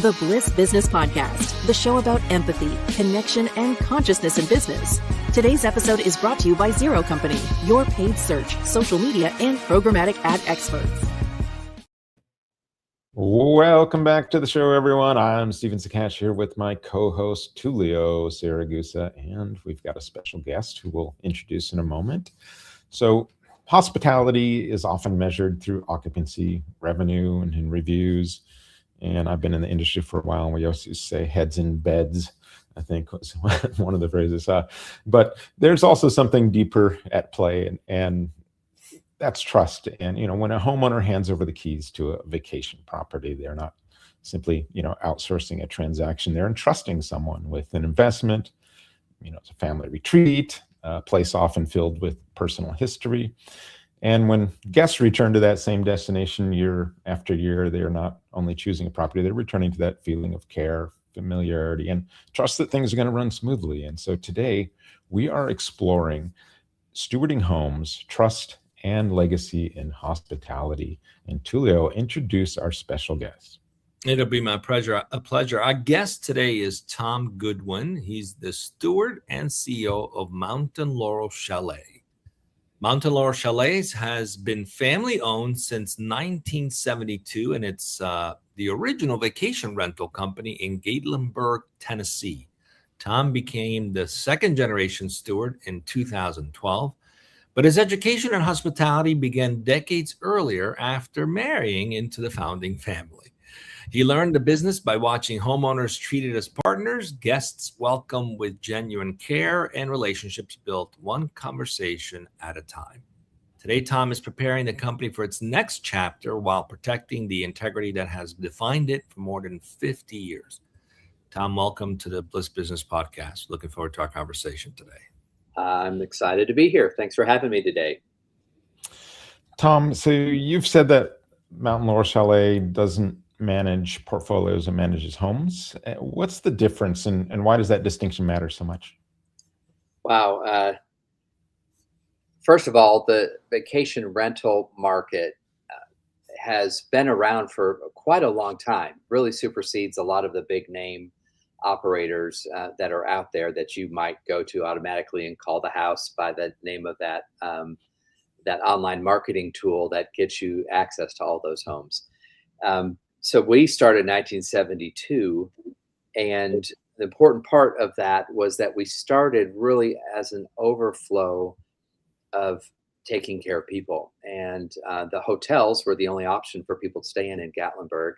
The Bliss Business Podcast, the show about empathy, connection, and consciousness in business. Today's episode is brought to you by Zero Company, your paid search, social media, and programmatic ad experts. Welcome back to the show, everyone. I'm Stephen Sakash here with my co-host, Tulio Saragusa, and we've got a special guest who we'll introduce in a moment. So hospitality is often measured through occupancy, revenue, and in reviews. And I've been in the industry for a while, and we also say heads in beds, I think was one of the phrases. But there's also something deeper at play, and that's trust. And, when a homeowner hands over the keys to a vacation property, they're not simply, outsourcing a transaction. They're entrusting someone with an investment. It's a family retreat, a place often filled with personal history. And when guests return to that same destination year after year, they are not only choosing a property, they're returning to that feeling of care, familiarity, and trust that things are going to run smoothly. And so today we are exploring stewarding homes, trust, and legacy in hospitality. And Tulio, introduce our special guest. It'll be my pleasure. A pleasure. Our guest today is Tom Goodwin. He's the steward and CEO of Mountain Laurel Chalets. Mountain Laurel Chalets has been family-owned since 1972, and it's the original vacation rental company in Gatlinburg, Tennessee. Tom became the second-generation steward in 2012, but his education in hospitality began decades earlier after marrying into the founding family. He learned the business by watching homeowners treated as partners, guests welcomed with genuine care, and relationships built one conversation at a time. Today, Tom is preparing the company for its next chapter while protecting the integrity that has defined it for more than 50 years. Tom, welcome to the Bliss Business Podcast. Looking forward to our conversation today. I'm excited to be here. Thanks for having me today. Tom, so you've said that Mountain Laurel Chalet doesn't manage portfolios and manages homes. What's the difference, and why does that distinction matter so much? Wow. First of all, the vacation rental market has been around for quite a long time, really supersedes a lot of the big name operators that are out there that you might go to automatically and call the house by the name of that online marketing tool that gets you access to all those homes. So we started in 1972, and the important part of that was that we started really as an overflow of taking care of people. And the hotels were the only option for people to stay in Gatlinburg.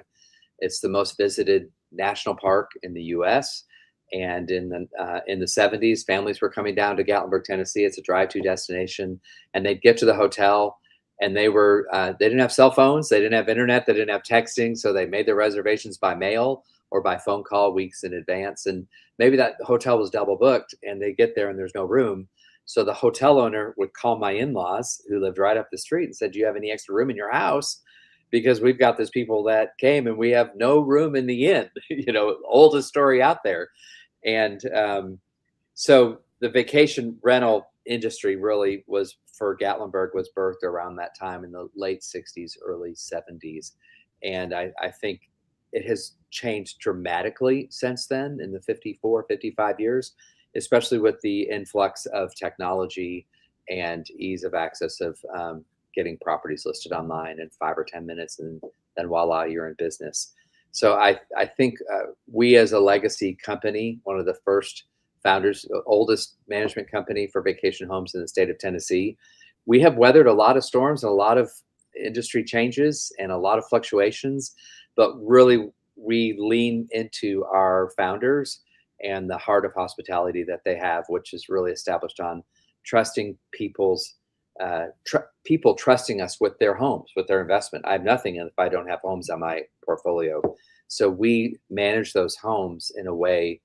It's the most visited national park in the U.S. And in the 70s, families were coming down to Gatlinburg, Tennessee. It's a drive-to destination, and they'd get to the hotel. And they didn't have cell phones, they didn't have internet, they didn't have texting, so they made their reservations by mail or by phone call weeks in advance. And maybe that hotel was double booked, and they get there and there's no room. So the hotel owner would call my in-laws who lived right up the street and said, "Do you have any extra room in your house? Because we've got these people that came and we have no room in the inn." Oldest story out there. And so the vacation rental industry really was, for Gatlinburg, was birthed around that time in the late 60s, early 70s. And I think it has changed dramatically since then in the 55 years, especially with the influx of technology and ease of access of getting properties listed online in 5 or 10 minutes, and then voila, you're in business. So I think we, as a legacy company, one of the first founders, oldest management company for vacation homes in the state of Tennessee, we have weathered a lot of storms and a lot of industry changes and a lot of fluctuations, but really we lean into our founders and the heart of hospitality that they have, which is really established on trusting people trusting us with their homes, with their investment. I have nothing if I don't have homes on my portfolio. So we manage those homes in a way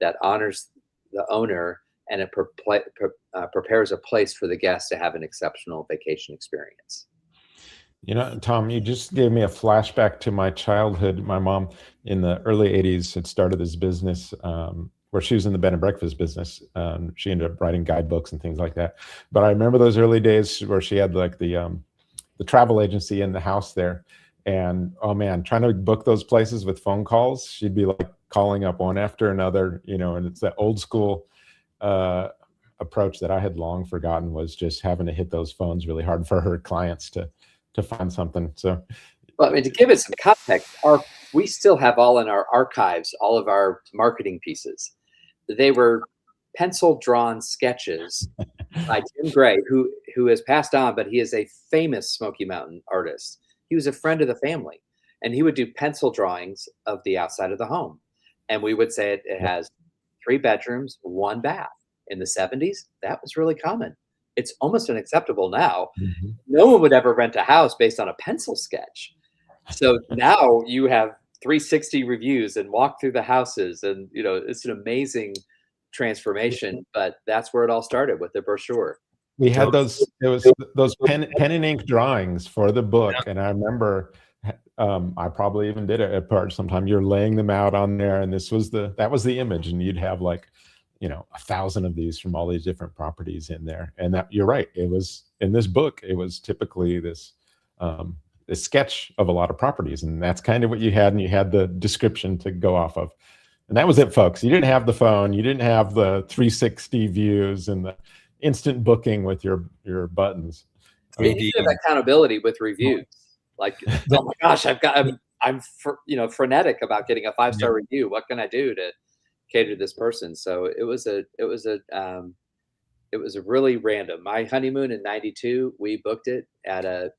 that honors the owner, and it prepares a place for the guests to have an exceptional vacation experience. Tom, you just gave me a flashback to my childhood. My mom in the early 80s had started this business where she was in the bed and breakfast business. She ended up writing guidebooks and things like that. But I remember those early days where she had like the travel agency in the house there. And oh man, trying to book those places with phone calls, she'd be like calling up one after another, and it's that old school approach that I had long forgotten, was just having to hit those phones really hard for her clients to find something. So, well, I mean, to give it some context, we still have all in our archives, all of our marketing pieces. They were pencil drawn sketches by Jim Gray, who has passed on, but he is a famous Smoky Mountain artist. He was a friend of the family, and he would do pencil drawings of the outside of the home. And we would say it has 3 bedrooms, 1 bath. In the 70s, that was really common. It's almost unacceptable now. mm-hmm. No one would ever rent a house based on a pencil sketch. So now you have 360 reviews and walk through the houses, and it's an amazing transformation. But that's where it all started, with the brochure. We had those pen and ink drawings for the book, and I remember I probably even did it at part sometime. You're laying them out on there, and that was the image, and you'd have like 1,000 of these from all these different properties in there. And that, you're right, it was in this book, it was typically this sketch of a lot of properties, and that's kind of what you had, and you had the description to go off of, and that was it, folks. You didn't have the phone, you didn't have the 360 views and the instant booking with your buttons. I mean, you have accountability with reviews. Like, oh my gosh, I'm frenetic about getting a 5-star review. What can I do to cater to this person? So it was really random. My honeymoon in '92, we booked it at a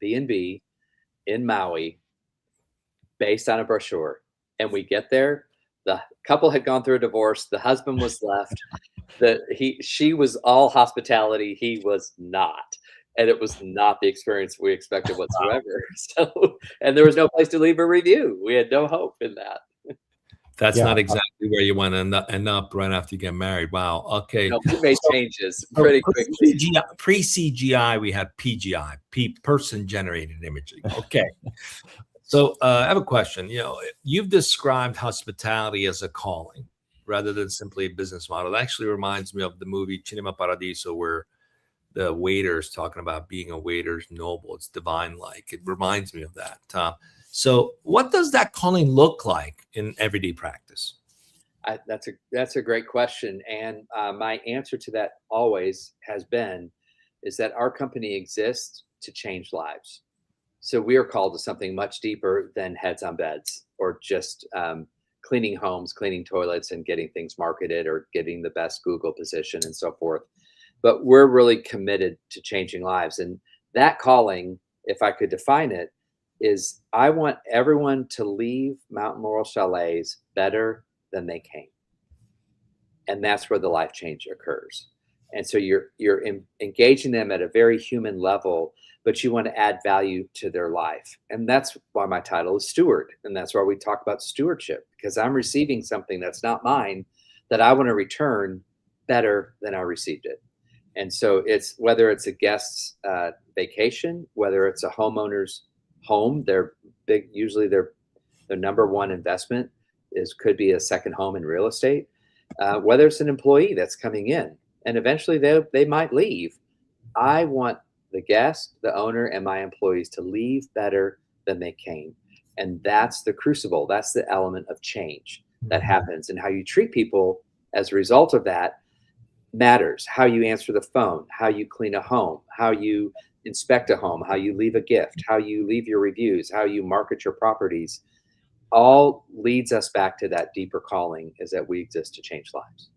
B&B in Maui based on a brochure. And we get there, the couple had gone through a divorce, the husband was left, she was all hospitality, he was not. And it was not the experience we expected whatsoever. So, and there was no place to leave a review. We had no hope in that. That's not exactly where you want to end up right after you get married. Wow. Okay. No, we made changes pretty quickly. Pre-CGI, we had PGI, person-generated imaging. Okay. So I have a question. You've described hospitality as a calling rather than simply a business model. It actually reminds me of the movie Cinema Paradiso, where the waiter's talking about being a waiter's noble. It's divine-like. It reminds me of that. So what does that calling look like in everyday practice? That's a great question. And my answer to that always is that our company exists to change lives. So we are called to something much deeper than heads on beds, or just cleaning homes, cleaning toilets, and getting things marketed, or getting the best Google position and so forth. But we're really committed to changing lives. And that calling, if I could define it, is I want everyone to leave Mountain Laurel Chalets better than they came. And that's where the life change occurs. And so you're engaging them at a very human level, but you want to add value to their life. And that's why my title is Steward. And that's why we talk about stewardship, because I'm receiving something that's not mine that I want to return better than I received it. And so it's whether it's a guest's vacation, whether it's a homeowner's home, usually their number one investment could be a second home in real estate, whether it's an employee that's coming in and eventually they might leave. I want the guest, the owner, and my employees to leave better than they came. And that's the crucible. That's the element of change that happens, and how you treat people as a result of that matters. How you answer the phone, how you clean a home, how you inspect a home, how you leave a gift, how you leave your reviews, how you market your properties, all leads us back to that deeper calling, is that we exist to change lives.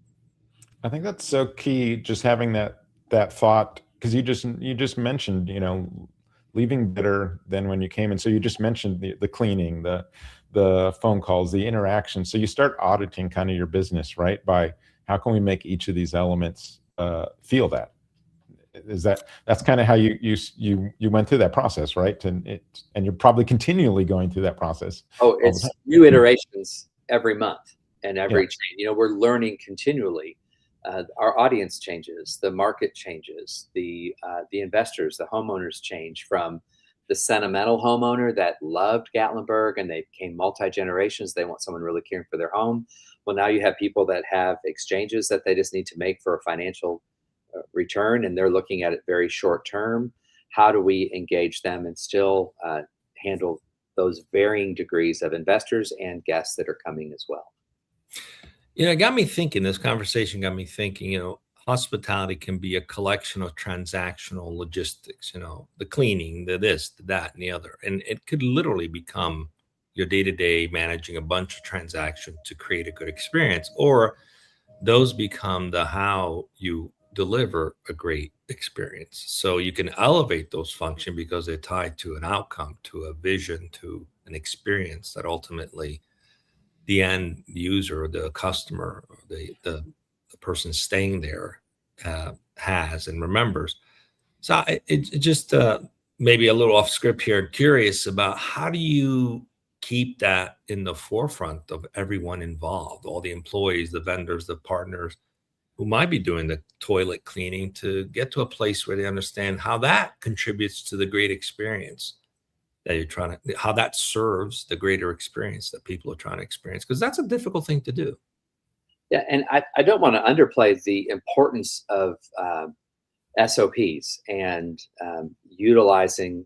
I think that's so key, just having that thought, because you just mentioned, leaving better than when you came in. So you just mentioned the cleaning, the phone calls, the interaction. So you start auditing kind of your business, right? By how can we make each of these elements feel that? That's kind of how you went through that process, right? And you're probably continually going through that process. Oh, it's new iterations every month and every chain. We're learning continually. Our audience changes, the market changes, the investors, the homeowners change from the sentimental homeowner that loved Gatlinburg and they became multi-generations. They want someone really caring for their home. Well, now you have people that have exchanges that they just need to make for a financial return, and they're looking at it very short term. How do we engage them and still handle those varying degrees of investors and guests that are coming as well. It got me thinking, this conversation got me thinking, hospitality can be a collection of transactional logistics, the cleaning, the this, the that, and the other. And it could literally become your day-to-day managing a bunch of transactions to create a good experience, or those become the how you deliver a great experience. So you can elevate those functions because they're tied to an outcome, to a vision, to an experience that ultimately the end user, the customer, or the person staying there has and remembers. So it just maybe a little off script here. Curious about how do you keep that in the forefront of everyone involved, all the employees, the vendors, the partners who might be doing the toilet cleaning, to get to a place where they understand how that contributes to the great experience that you're trying to, how that serves the greater experience that people are trying to experience, because that's a difficult thing to do. Yeah, and I don't want to underplay the importance of SOPs and utilizing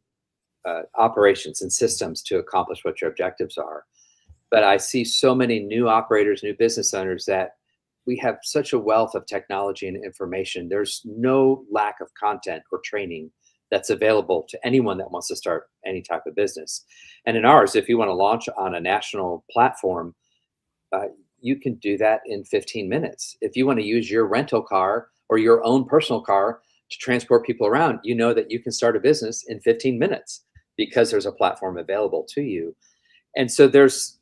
operations and systems to accomplish what your objectives are. But I see so many new operators, new business owners, that we have such a wealth of technology and information. There's no lack of content or training that's available to anyone that wants to start any type of business. And in ours, if you want to launch on a national platform, you can do that in 15 minutes. If you want to use your rental car or your own personal car to transport people around, you know that you can start a business in 15 minutes because there's a platform available to you. And so there's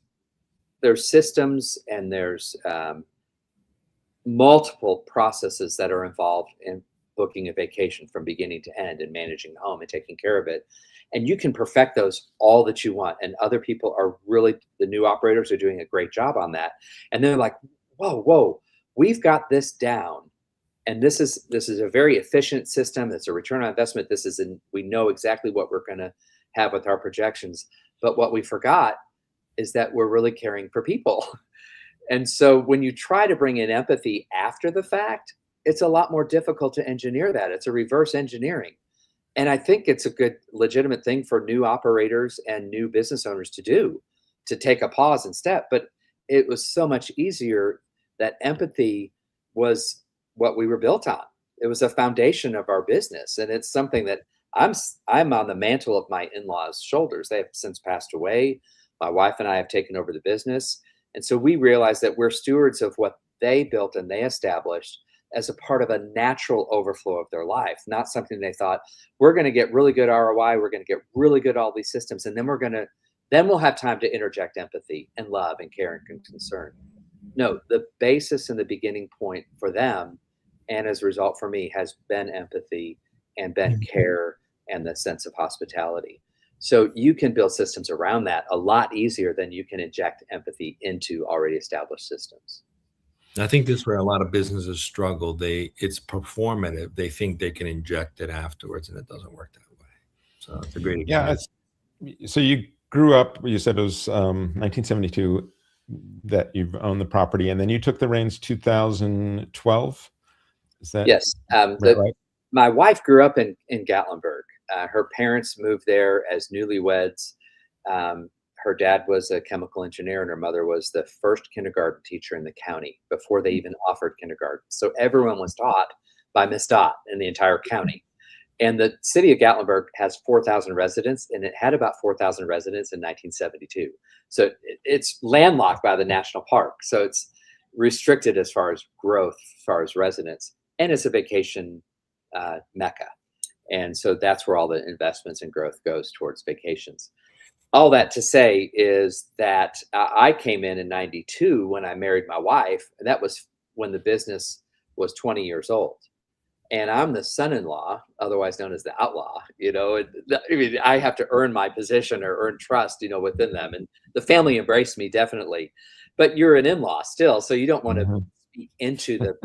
systems and there's multiple processes that are involved in booking a vacation from beginning to end and managing the home and taking care of it. And you can perfect those all that you want. And other people are really, the new operators are doing a great job on that. And they're like, whoa, we've got this down. And this is a very efficient system. It's a return on investment. We know exactly what we're going to have with our projections. But what we forgot is that we're really caring for people. And so when you try to bring in empathy after the fact, it's a lot more difficult to engineer that. It's a reverse engineering. And I think it's a good, legitimate thing for new operators and new business owners to do, to take a pause and step. But it was so much easier that empathy was what we were built on. It was a foundation of our business. And it's something that I'm on the mantle of my in-laws' shoulders. They have since passed away. My wife and I have taken over the business. And so we realized that we're stewards of what they built and they established as a part of a natural overflow of their life, not something they thought, we're going to get really good ROI, we're going to get really good all these systems, and then we'll have time to interject empathy and love and care and concern. No, the basis and the beginning point for them, and as a result for me, has been empathy and been care and the sense of hospitality. So you can build systems around that a lot easier than you can inject empathy into already established systems. I think this is where a lot of businesses struggle. It's performative. They think they can inject it afterwards, and it doesn't work that way. So it's a great example. Yeah. So you grew up, you said it was 1972 that you've owned the property, and then you took the reins 2012. Is that yes? right? My wife grew up in Gatlinburg. Her parents moved there as newlyweds. Her dad was a chemical engineer and her mother was the first kindergarten teacher in the county before they even offered kindergarten. So everyone was taught by Miss Dot in the entire county. And the city of Gatlinburg has 4,000 residents, and it had about 4,000 residents in 1972. So it's landlocked by the national park. So it's restricted as far as growth, as far as residents, and it's a vacation mecca. And so that's where all the investments and growth goes, towards vacations. All that to say is that I came in 92 when I married my wife, and that was when the business was 20 years old. And I'm the son-in-law, otherwise known as the outlaw. I have to earn my position or earn trust, within them. And the family embraced me, definitely. But you're an in-law still, so you don't want to speak into the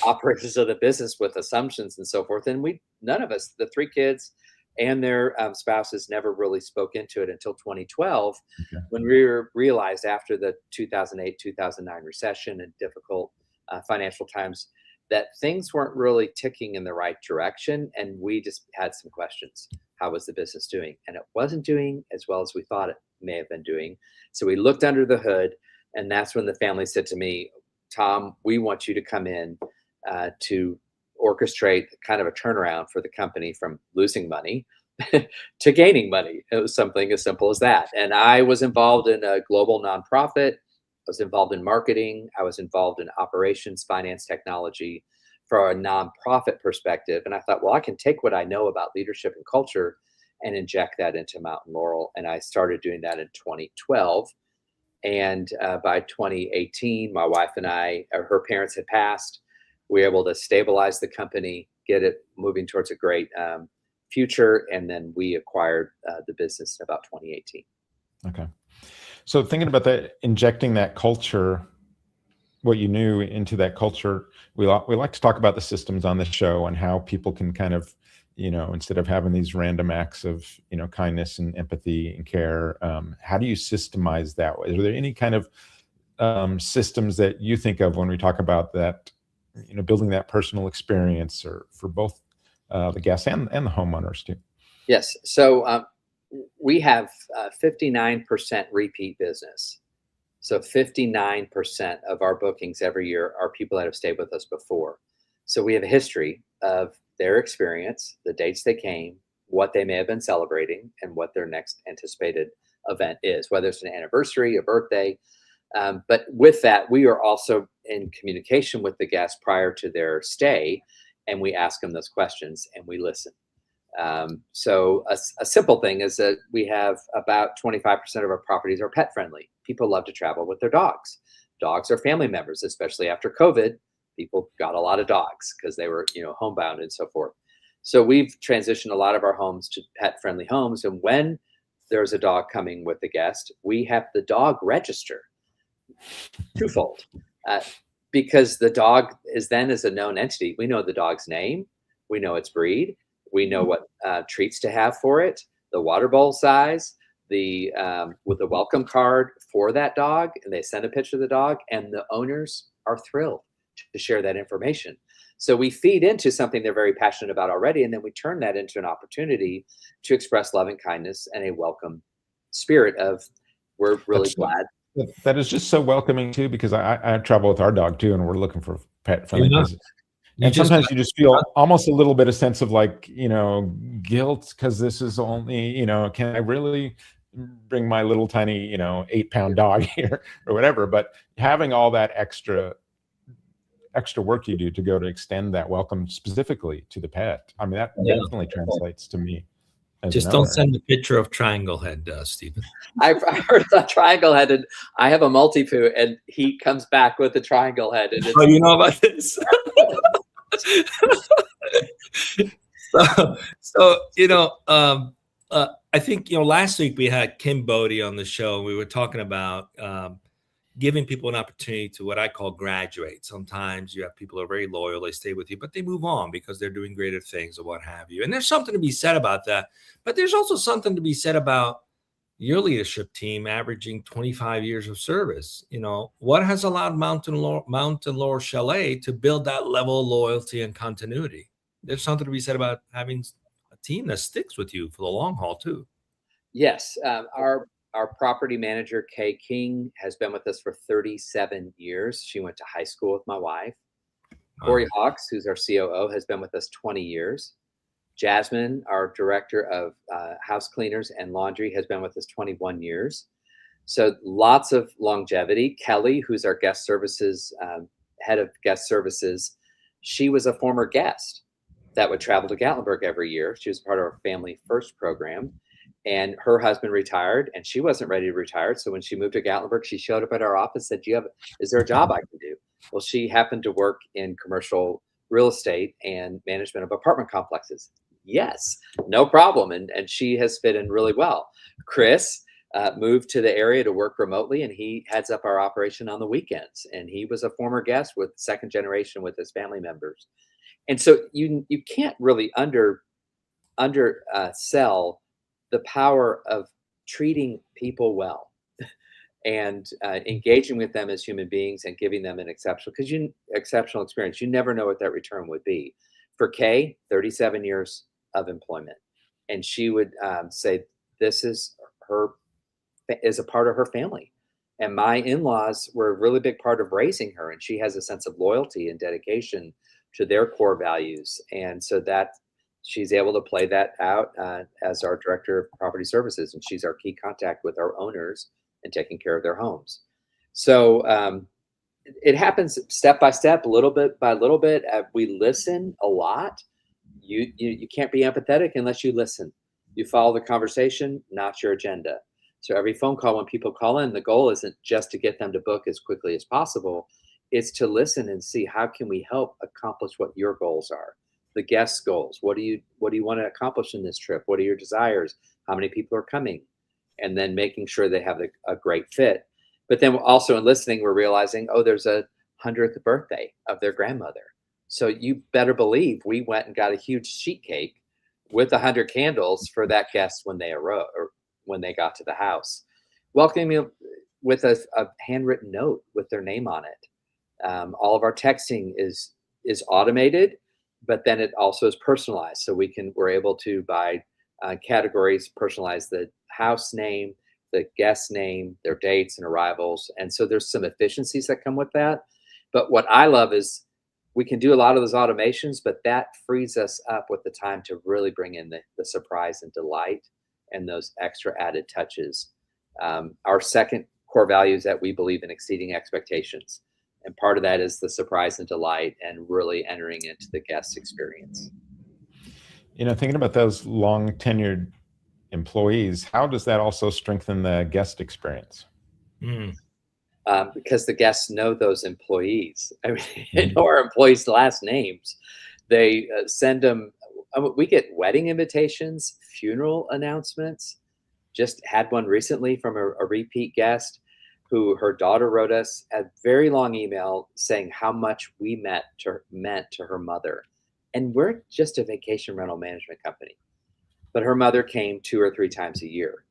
operations of the business with assumptions and so forth. And none of us, the three kids and their spouses, never really spoke into it until 2012, when we realized, after the 2008-2009 recession and difficult financial times, that things weren't really ticking in the right direction. And we just had some questions. how was the business doing? And it wasn't doing as well as we thought it may have been doing. So we looked under the hood, and that's when the family said to me, Tom, we want you to come in to orchestrate kind of a turnaround for the company from losing money to gaining money. It was something as simple as that. And I was involved in a global nonprofit. I was involved in marketing. I was involved in operations, finance, technology from a nonprofit perspective. And I thought, well, I can take what I know about leadership and culture and inject that into Mountain Laurel. And I started doing that in 2012. And by 2018, my wife and I, her parents had passed. We were able to stabilize the company, get it moving towards a great future. And then we acquired the business in about 2018. Okay. So thinking about that, injecting that culture, what you knew into that culture, we like to talk about the systems on the show and how people can kind of, instead of having these random acts of, kindness and empathy and care, how do you systemize that? Is there any kind of systems that you think of when we talk about that, building that personal experience or for both the guests and the homeowners too? Yes. So we have 59% repeat business. So 59% of our bookings every year are people that have stayed with us before. So we have a history of their experience, the dates they came, what they may have been celebrating, and what their next anticipated event is, whether it's an anniversary, a birthday. But with that, we are also in communication with the guests prior to their stay, and we ask them those questions and we listen. So a simple thing is that we have about 25% of our properties are pet friendly. People love to travel with their dogs. Dogs are family members, especially after COVID. People got a lot of dogs because they were, homebound and so forth. So we've transitioned a lot of our homes to pet friendly homes. And when there's a dog coming with the guest, we have the dog register twofold, because the dog is a known entity. We know the dog's name. We know its breed. We know what treats to have for it, the water bowl size, with the welcome card for that dog, and they send a picture of the dog, and the owners are thrilled to share that information. So we feed into something they're very passionate about already, and then we turn that into an opportunity to express love and kindness and a welcome spirit of, we're really glad. That is just so welcoming too, because I travel with our dog too, and we're looking for pet friendly visits. And sometimes you just feel almost a little bit of sense of guilt, because this is only, can I really bring my little tiny, 8-pound dog here or whatever? But having all that extra work you do to go to extend that welcome specifically to the pet, I mean, that definitely translates to me. Just don't send the picture of triangle head, Stephen. I've heard the triangle head, and I have a multi-poo, and he comes back with the triangle head. And oh, you know about this? I think, last week we had Kim Bodie on the show. We were talking about giving people an opportunity to what I call graduate. Sometimes you have people who are very loyal, they stay with you, but they move on because they're doing greater things or what have you. And there's something to be said about that. But there's also something to be said about your leadership team averaging 25 years of service. What has allowed Mountain Laurel Chalet to build that level of loyalty and continuity? There's something to be said about having a team that sticks with you for the long haul too. Yes. Our property manager, Kay King, has been with us for 37 years. She went to high school with my wife. Corey Hawks, who's our COO, has been with us 20 years. Jasmine, our director of house cleaners and laundry, has been with us 21 years. So lots of longevity. Kelly, who's our guest services, head of guest services, she was a former guest that would travel to Gatlinburg every year. She was part of our Family First program. And her husband retired, and she wasn't ready to retire. So when she moved to Gatlinburg, she showed up at our office and said, is there a job I can do? Well, she happened to work in commercial real estate and management of apartment complexes. Yes, no problem. And she has fit in really well. Chris moved to the area to work remotely, and he heads up our operation on the weekends. And he was a former guest with second generation with his family members. And so you can't really undersell the power of treating people well and engaging with them as human beings and giving them an exceptional experience. You never know what that return would be. For Kay, 37 years of employment. and she would say, this is a part of her family. And my in-laws were a really big part of raising her. And she has a sense of loyalty and dedication to their core values. And so that she's able to play that out as our director of property services. And she's our key contact with our owners and taking care of their homes. So it happens step by step, little bit by little bit. We listen a lot. You can't be empathetic unless you listen. You follow the conversation, not your agenda. So every phone call, when people call in, the goal isn't just to get them to book as quickly as possible. It's to listen and see, how can we help accomplish what your goals are, the guest's goals. What do you want to accomplish in this trip? What are your desires? How many people are coming? And then making sure they have a great fit. But then also in listening, we're realizing, there's a 100th birthday of their grandmother. So you better believe we went and got a huge sheet cake with 100 candles for that guest when they arrived, or when they got to the house, welcoming me with a handwritten note with their name on it. All of our texting is automated, but then it also is personalized. So we're able to, by categories, personalize the house name, the guest name, their dates and arrivals. And so there's some efficiencies that come with that. But what I love is we can do a lot of those automations, but that frees us up with the time to really bring in the surprise and delight and those extra added touches. Our second core value is that we believe in exceeding expectations. And part of that is the surprise and delight and really entering into the guest experience. Thinking about those long tenured employees, how does that also strengthen the guest experience? Because the guests know those employees. I mean, they know our employees' last names. They send them. We get wedding invitations, funeral announcements. Just had one recently from a repeat guest who her daughter wrote us a very long email saying how much we meant to her mother. And we're just a vacation rental management company. But her mother came 2 or 3 times a year.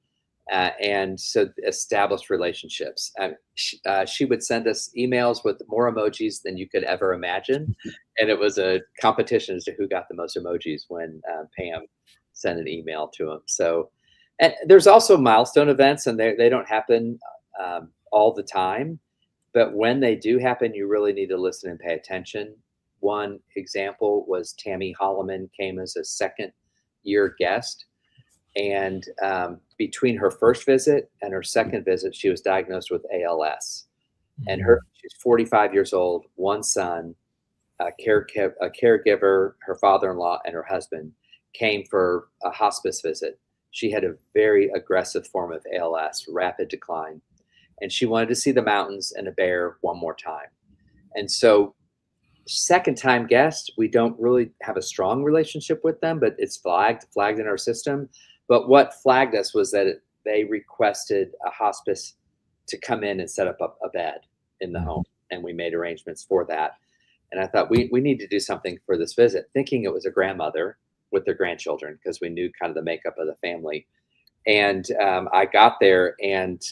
And so established relationships. She would send us emails with more emojis than you could ever imagine. And it was a competition as to who got the most emojis when Pam sent an email to them. So, and there's also milestone events, and they don't happen all the time. But when they do happen, you really need to listen and pay attention. One example was Tammy Holloman came as a second-year guest. And between her first visit and her second visit, she was diagnosed with ALS. And she's 45 years old, 1 son, a caregiver, her father-in-law, and her husband came for a hospice visit. She had a very aggressive form of ALS, rapid decline. And she wanted to see the mountains and a bear one more time. And so second-time guest, we don't really have a strong relationship with them, but it's flagged in our system. But what flagged us was that they requested a hospice to come in and set up a bed in the home. And we made arrangements for that. And I thought we need to do something for this visit, thinking it was a grandmother with their grandchildren, because we knew kind of the makeup of the family. And I got there, and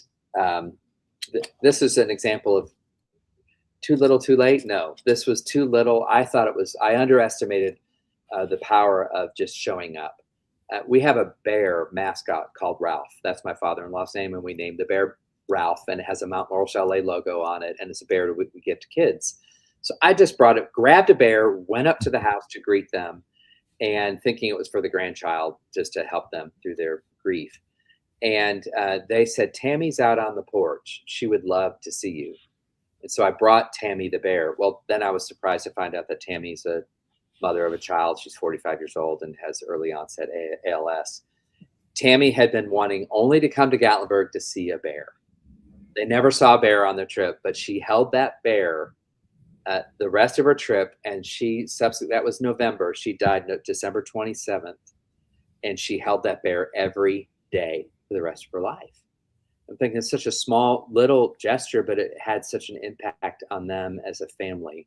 this is an example of too little, too late. No, this was too little. I underestimated the power of just showing up. We have a bear mascot called Ralph. That's my father-in-law's name, and we named the bear Ralph, and it has a Mountain Laurel Chalet logo on it, and it's a bear we give to kids. So I just grabbed a bear, went up to the house to greet them, and thinking it was for the grandchild, just to help them through their grief. And they said, Tammy's out on the porch. She would love to see you. And so I brought Tammy the bear. Well, then I was surprised to find out that Tammy's a mother of a child. She's 45 years old and has early onset ALS. Tammy had been wanting only to come to Gatlinburg to see a bear. They never saw a bear on their trip, but she held that bear the rest of her trip. And that was November. She died December 27th. And she held that bear every day for the rest of her life. I'm thinking it's such a small little gesture, but it had such an impact on them as a family.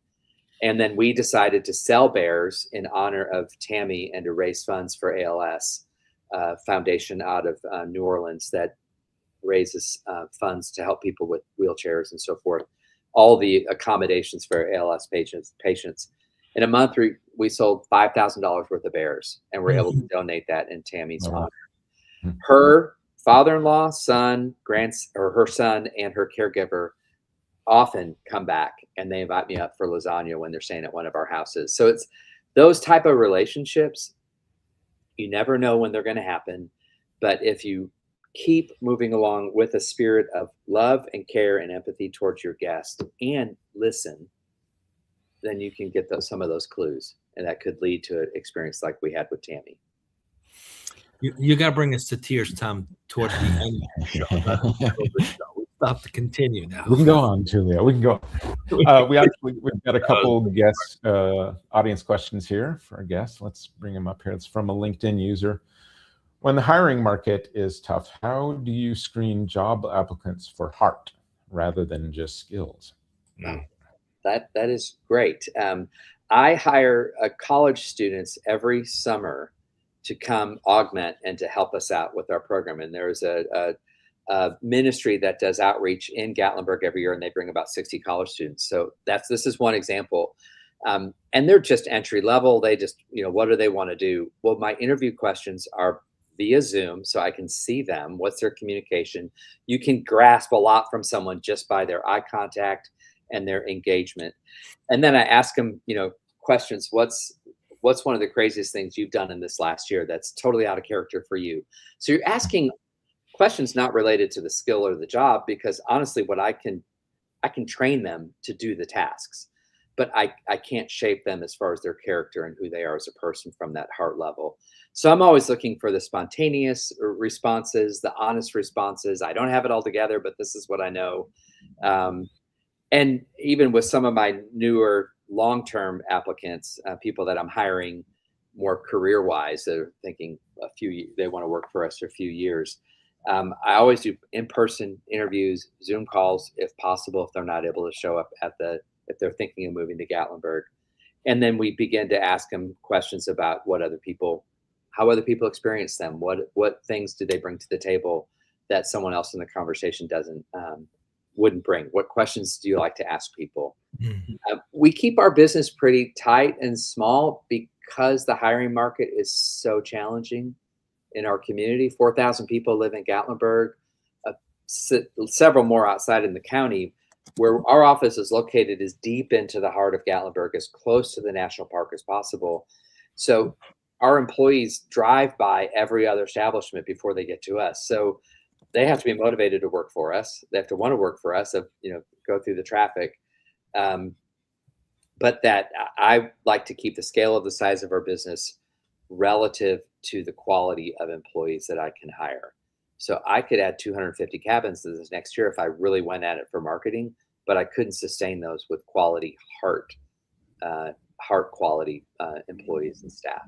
And then we decided to sell bears in honor of Tammy and to raise funds for ALS foundation out of New Orleans that raises funds to help people with wheelchairs and so forth, all the accommodations for ALS patients. In a month, we sold $5,000 worth of bears, and we're able to donate that in Tammy's honor. Her father-in-law, her son, and her caregiver often come back, and they invite me up for lasagna when they're staying at one of our houses. So it's those type of relationships. You never know when they're going to happen, but if you keep moving along with a spirit of love and care and empathy towards your guest and listen, then you can get some of those clues, and that could lead to an experience like we had with Tammy. You got to bring us to tears, Tom, towards the end of the show. We have to continue now. We can go on, Julia. We can go on. We've got a couple guest audience questions here for our guests. Let's bring them up here. It's from a LinkedIn user. When the hiring market is tough, how do you screen job applicants for heart rather than just skills? That is great. I hire college students every summer to come augment and to help us out with our program. And there's a ministry that does outreach in Gatlinburg every year, and they bring about 60 college students. So this is one example. And they're just entry level. They just, what do they want to do? Well, my interview questions are via Zoom, so I can see them. What's their communication? You can grasp a lot from someone just by their eye contact and their engagement. And then I ask them, questions. What's one of the craziest things you've done in this last year that's totally out of character for you? So you're asking questions not related to the skill or the job, because honestly, what I can train them to do the tasks, but I can't shape them as far as their character and who they are as a person from that heart level. So I'm always looking for the spontaneous responses, the honest responses. I don't have it all together, but this is what I know. And even with some of my newer long-term applicants, people that I'm hiring more career-wise, they're thinking they want to work for us for a few years. I always do in-person interviews, Zoom calls, if possible, if they're not able to show up if they're thinking of moving to Gatlinburg. And then we begin to ask them questions about how other people experience them. What things do they bring to the table that someone else in the conversation wouldn't bring? What questions do you like to ask people? We keep our business pretty tight and small because the hiring market is so challenging in our community. 4,000 people live in Gatlinburg, several more outside in the county. Where our office is located is deep into the heart of Gatlinburg, as close to the national park as possible. So our employees drive by every other establishment before they get to us. So they have to be motivated to work for us. They have to want to work for us, go through the traffic. But that I like to keep the scale of the size of our business relative to the quality of employees that I can hire. So I could add 250 cabins to this next year if I really went at it for marketing, but I couldn't sustain those with quality heart quality employees and staff.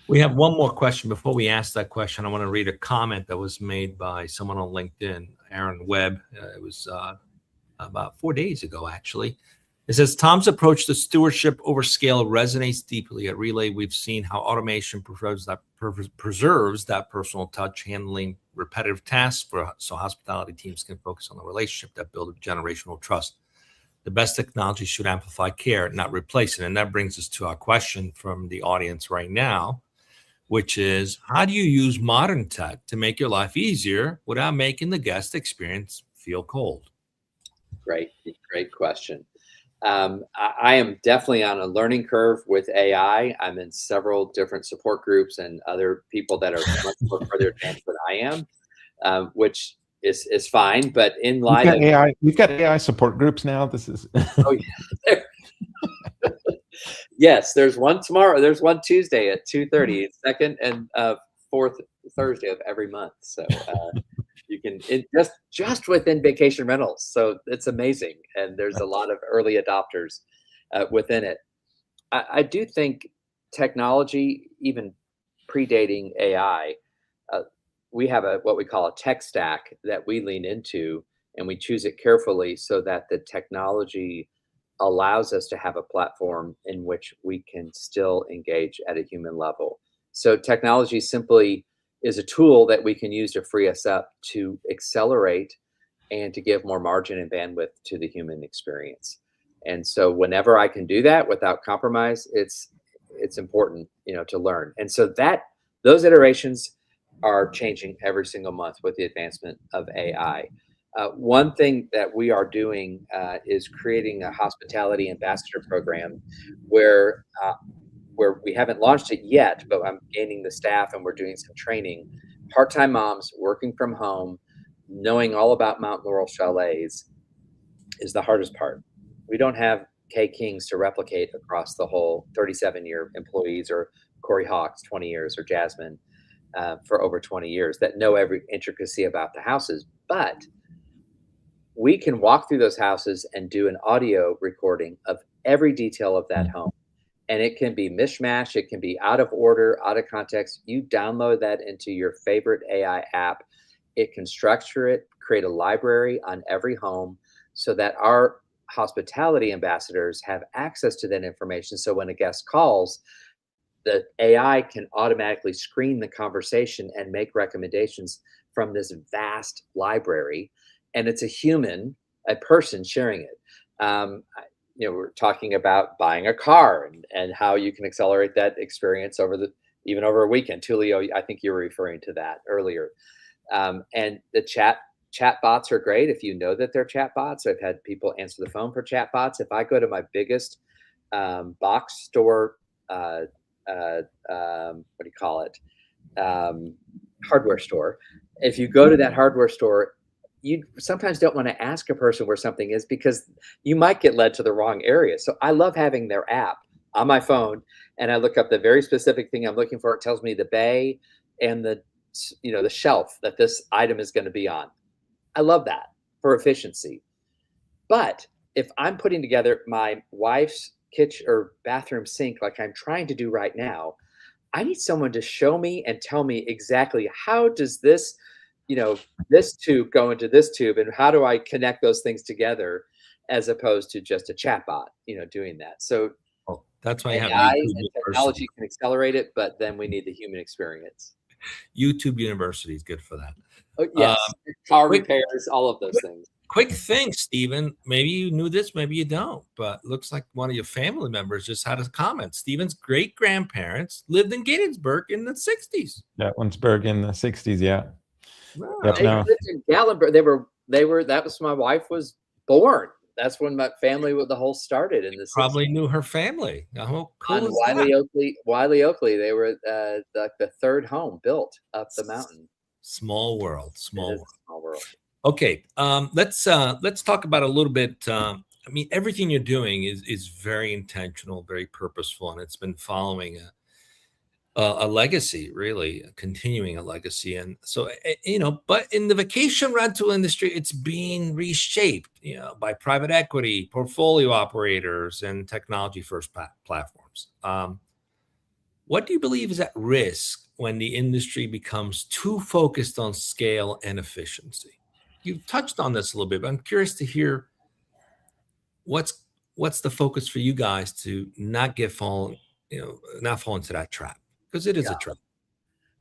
We have one more question. Before we ask that question, I want to read a comment that was made by someone on LinkedIn, Aaron Webb. It was about 4 days ago, actually. It says, Tom's approach to stewardship over scale resonates deeply. At Relay, we've seen how automation preserves that personal touch, handling repetitive tasks so hospitality teams can focus on the relationship that build generational trust. The best technology should amplify care, not replace it. And that brings us to our question from the audience right now, which is, how do you use modern tech to make your life easier without making the guest experience feel cold? Great question. I am definitely on a learning curve with AI. I'm in several different support groups and other people that are much more further advanced than I am, which is fine. But in light of AI, we've got AI support groups now. This is oh yeah. Yes, there's one tomorrow. There's one Tuesday at 2:30, second and fourth Thursday of every month. So you can just within vacation rentals. So it's amazing, and there's a lot of early adopters within it. I do think technology, even predating AI, we have what we call a tech stack that we lean into, and we choose it carefully so that the technology allows us to have a platform in which we can still engage at a human level. So technology simply is a tool that we can use to free us up to accelerate and to give more margin and bandwidth to the human experience. And so whenever I can do that without compromise, it's important, to learn. And so those iterations are changing every single month with the advancement of AI. One thing that we are doing is creating a hospitality ambassador program where we haven't launched it yet, but I'm gaining the staff and we're doing some training. Part-time moms working from home, knowing all about Mountain Laurel Chalets is the hardest part. We don't have Kay Kings to replicate across the whole 37-year employees, or Corey Hawks 20 years, or Jasmine for over 20 years that know every intricacy about the houses. But we can walk through those houses and do an audio recording of every detail of that home. And it can be mishmash. It can be out of order, out of context. You download that into your favorite AI app. It can structure it, create a library on every home so that our hospitality ambassadors have access to that information. So when a guest calls, the AI can automatically screen the conversation and make recommendations from this vast library. And it's a person sharing it. We're talking about buying a car and how you can accelerate that experience even over a weekend. Tulio, I think you were referring to that earlier. And the chat bots are great if you know that they're chat bots. I've had people answer the phone for chat bots. If I go to my biggest box store, hardware store, if you go to that hardware store, you sometimes don't want to ask a person where something is because you might get led to the wrong area. So I love having their app on my phone, and I look up the very specific thing I'm looking for. It tells me the bay and the shelf that this item is going to be on. I love that for efficiency. But if I'm putting together my wife's kitchen or bathroom sink, like I'm trying to do right now, I need someone to show me and tell me exactly how does this, this tube go into this tube, and how do I connect those things together, as opposed to just a chatbot, doing that. So that's why I have AI YouTube and technology can accelerate it, but then we need the human experience. YouTube University is good for that. Oh, yes, car repairs, all of those things. Quick thing, Stephen. Maybe you knew this, maybe you don't, but looks like one of your family members just had a comment. Stephen's great grandparents lived in Gatlinburg in the 60s. Gatlinburg in the 60s, yeah. Wow. Yep, They lived in Gatlinburg. They were. That was my wife was born. That's when my family with the whole started in the 60s. Probably knew her family. How cool On is Wiley Oakley. They were the third home built up the mountain. Small world. Small world. Okay, let's talk about a little bit. Everything you're doing is very intentional, very purposeful, and it's been following a legacy, really, continuing a legacy. And so, but in the vacation rental industry, it's being reshaped, by private equity, portfolio operators, and technology-first platforms. What do you believe is at risk when the industry becomes too focused on scale and efficiency? You've touched on this a little bit, but I'm curious to hear what's the focus for you guys to not fall into that trap, because it is a trap.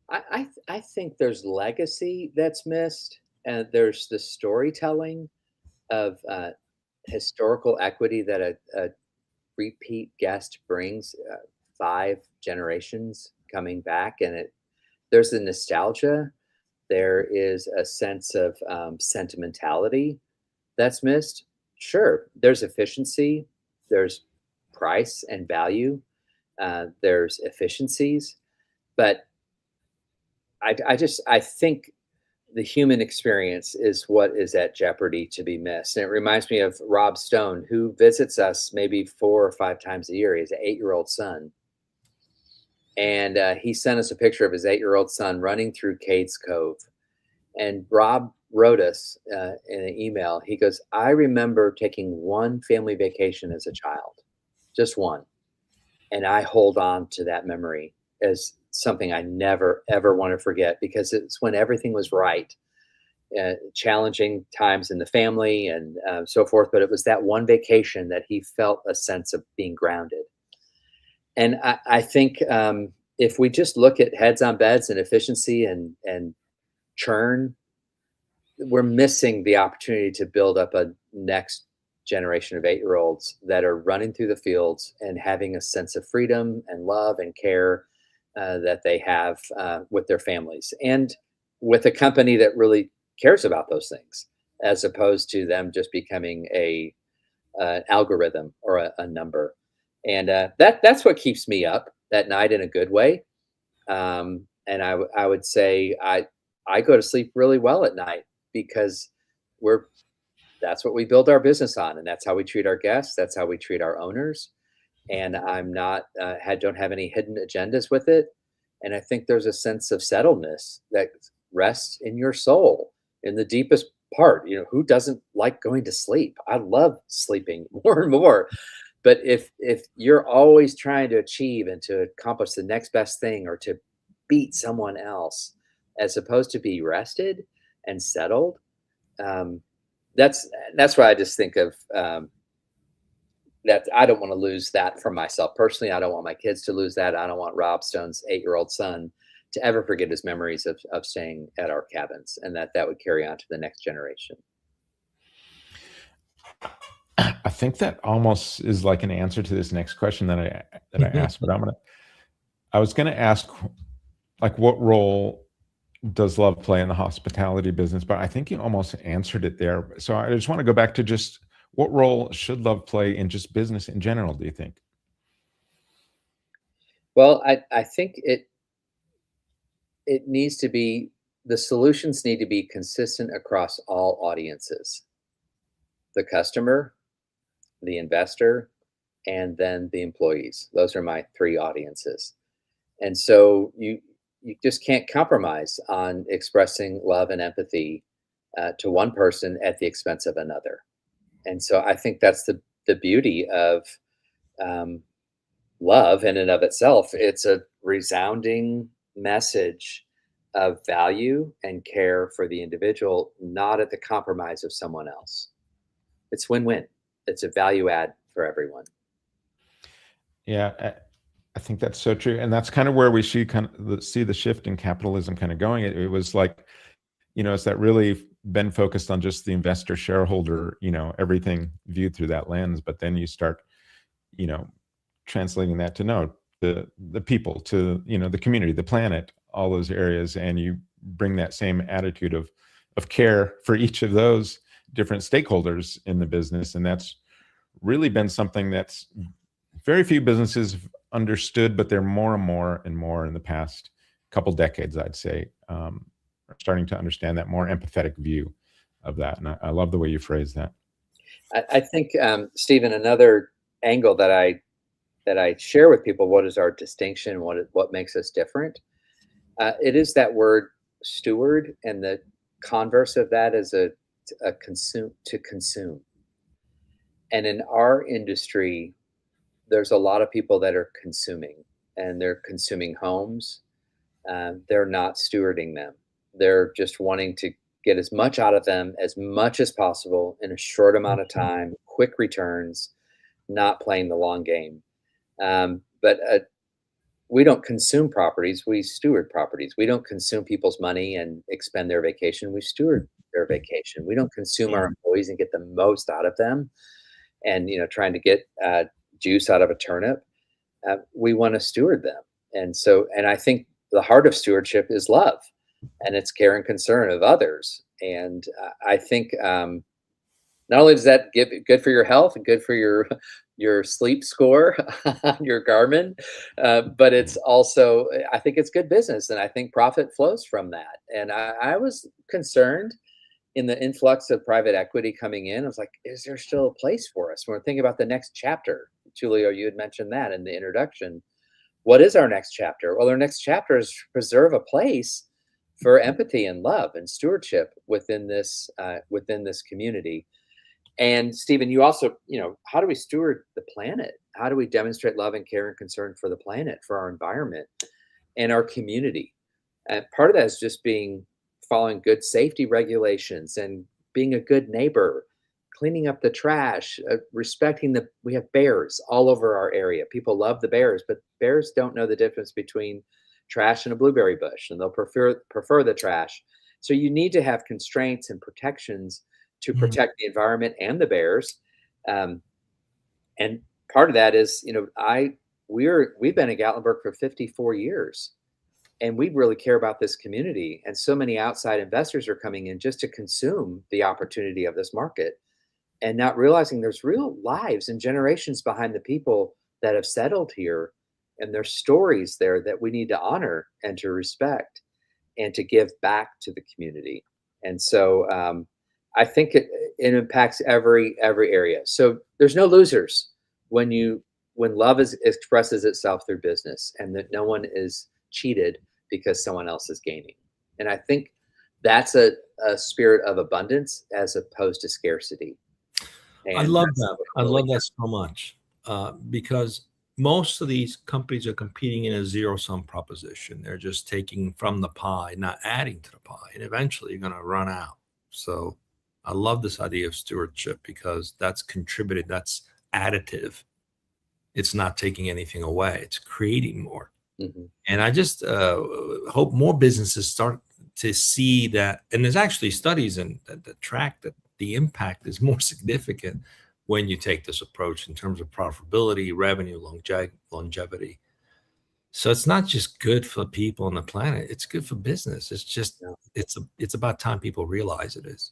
I think there's legacy that's missed, and there's the storytelling of historical equity that a repeat guest brings, 5 generations coming back, and there's the nostalgia. There is a sense of sentimentality that's missed. Sure, there's efficiency, there's price and value, there's efficiencies, but I think the human experience is what is at jeopardy to be missed. And it reminds me of Rob Stone, who visits us maybe 4 or 5 times a year. He has an 8-year-old son. And he sent us a picture of his 8-year-old son running through Cades Cove. And Rob wrote us in an email. He goes, I remember taking one family vacation as a child, just one. And I hold on to that memory as something I never, ever want to forget, because it's when everything was right. Challenging times in the family and so forth. But it was that one vacation that he felt a sense of being grounded. And I think if we just look at heads on beds and efficiency and churn, we're missing the opportunity to build up a next generation of 8-year-olds that are running through the fields and having a sense of freedom and love and care that they have with their families, and with a company that really cares about those things, as opposed to them just becoming an algorithm or a number. And that's what keeps me up at night in a good way. And I would say I go to sleep really well at night, because that's what we build our business on, and that's how we treat our guests. That's how we treat our owners. And I'm not don't have any hidden agendas with it. And I think there's a sense of settledness that rests in your soul, in the deepest part. Who doesn't like going to sleep? I love sleeping more and more. But if you're always trying to achieve and to accomplish the next best thing, or to beat someone else, as opposed to be rested and settled, that's why I just think of that. I don't want to lose that for myself personally. I don't want my kids to lose that. I don't want Rob Stone's 8-year-old son to ever forget his memories of staying at our cabins, and that would carry on to the next generation. I think that almost is like an answer to this next question that I asked, but I was going to ask, like, what role does love play in the hospitality business? But I think you almost answered it there. So I just want to go back to just, what role should love play in just business in general, do you think? Well, I think it needs to be, the solutions need to be consistent across all audiences: the customer, the investor, and then the employees. Those are my 3 audiences. And so you just can't compromise on expressing love and empathy to one person at the expense of another. And so I think that's the beauty of love in and of itself. It's a resounding message of value and care for the individual, not at the compromise of someone else. It's win-win. It's a value add for everyone. Yeah, I think that's so true. And that's kind of where we see the shift in capitalism kind of going. It was like, it's that really been focused on just the investor shareholder, everything viewed through that lens. But then you start, translating that to the people, to, the community, the planet, all those areas. And you bring that same attitude of care for each of those different stakeholders in the business. And that's really been something that's very few businesses have understood, but they're more and more in the past couple decades, I'd say, are starting to understand that more empathetic view of that. And I love the way you phrase that. I think, Stephen, another angle that I share with people, what is our distinction, what makes us different? It is that word steward, and the converse of that is to consume. And in our industry, there's a lot of people that are consuming, and they're consuming homes. They're not stewarding them. They're just wanting to get as much out of them as much as possible in a short amount of time, quick returns, not playing the long game. But we don't consume properties, we steward properties. We don't consume people's money and expend their vacation, we steward their vacation. We don't consume our employees and get the most out of them, and trying to get juice out of a turnip. We want to steward them. And I think the heart of stewardship is love, and it's care and concern of others. And I think not only does that good for your health and good for your sleep score on your Garmin, but it's also, I think it's good business, and I think profit flows from that. And I was concerned in the influx of private equity coming in. I was like, is there still a place for us? When we're thinking about the next chapter, Julio, you had mentioned that in the introduction. What is our next chapter? Well, our next chapter is to preserve a place for empathy and love and stewardship within this community. And Stephen, you also, how do we steward the planet? How do we demonstrate love and care and concern for the planet, for our environment and our community? And part of that is just following good safety regulations and being a good neighbor, cleaning up the trash, respecting we have bears all over our area. People love the bears, but bears don't know the difference between trash and a blueberry bush, and they'll prefer the trash. So you need to have constraints and protections to protect the environment and the bears. And part of that is, we've been in Gatlinburg for 54 years, and we really care about this community. And so many outside investors are coming in just to consume the opportunity of this market, and not realizing there's real lives and generations behind the people that have settled here, and there's stories there that we need to honor and to respect and to give back to the community. And so I think it impacts every area. So there's no losers when love expresses itself through business, and that no one is cheated because someone else is gaining. And I think that's a spirit of abundance as opposed to scarcity. And I love that. I love that so much because most of these companies are competing in a zero-sum proposition. They're just taking from the pie, not adding to the pie, and eventually you're going to run out. So I love this idea of stewardship because that's contributed, that's additive. It's not taking anything away. It's creating more. Mm-hmm. And I just hope more businesses start to see that. And there's actually studies that track that the impact is more significant when you take this approach in terms of profitability, revenue, longevity. So it's not just good for people on the planet. It's good for business. It's just, it's about time people realize it is.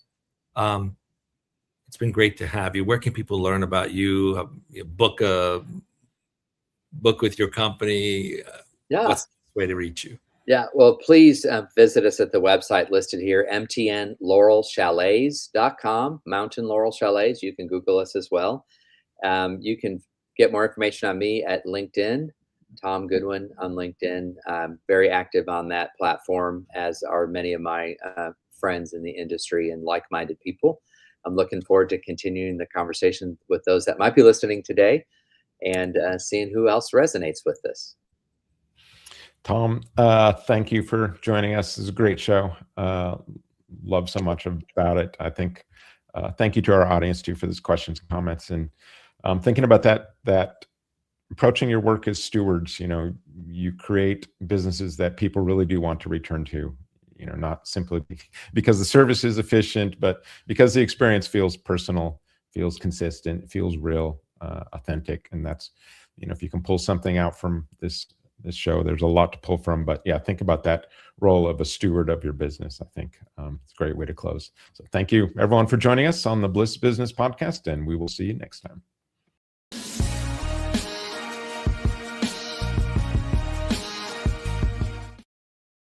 It's been great to have you. Where can people learn about you? Book with your company? What's the way to reach you? Yeah, well, please visit us at the website listed here, mtnlaurelchalets.com, Mountain Laurel Chalets. You can Google us as well. You can get more information on me at LinkedIn, Tom Goodwin on LinkedIn. I'm very active on that platform, as are many of my friends in the industry and like-minded people. I'm looking forward to continuing the conversation with those that might be listening today and seeing who else resonates with this. Tom, thank you for joining us. This is a great show. Love so much about it. I think, thank you to our audience too for these questions and comments. And thinking about that approaching your work as stewards, you create businesses that people really do want to return to, not simply because the service is efficient, but because the experience feels personal, feels consistent, feels real, authentic. And that's, if you can pull something out from this show, there's a lot to pull from. But yeah, think about that role of a steward of your business. I think it's a great way to close. So thank you everyone for joining us on the Bliss Business Podcast, and we will see you next time.